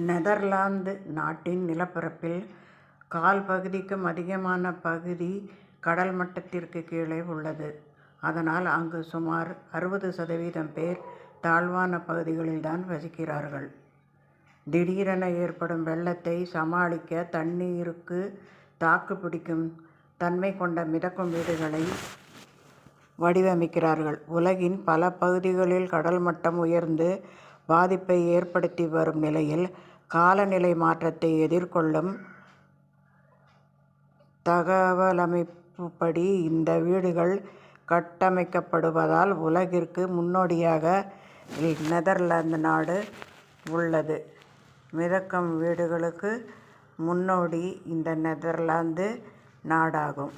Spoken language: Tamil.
நெதர்லாந்து நாட்டின் நிலப்பரப்பில் கால் பகுதிக்கும் அதிகமான பகுதி கடல் மட்டத்திற்கு கீழே உள்ளது. அதனால் அங்கு சுமார் 60% பேர் தாழ்வான பகுதிகளில்தான் வசிக்கிறார்கள். திடீரென ஏற்படும் வெள்ளத்தை சமாளிக்க தண்ணீருக்கு தாக்கு பிடிக்கும் தன்மை கொண்ட மிதக்கும் வீடுகளை வடிவமைக்கிறார்கள். உலகின் பல பகுதிகளில் கடல் மட்டம் உயர்ந்து பாதிப்பை ஏற்படுத்தி வரும் நிலையில் காலநிலை மாற்றத்தை எதிர்கொள்ளும் தகவலமைப்புப்படி இந்த வீடுகள் கட்டமைக்கப்படுவதால் உலகிற்கு முன்னோடியாக நெதர்லாந்து நாடு உள்ளது. மிதக்கும் வீடுகளுக்கு முன்னோடி இந்த நெதர்லாந்து நாடாகும்.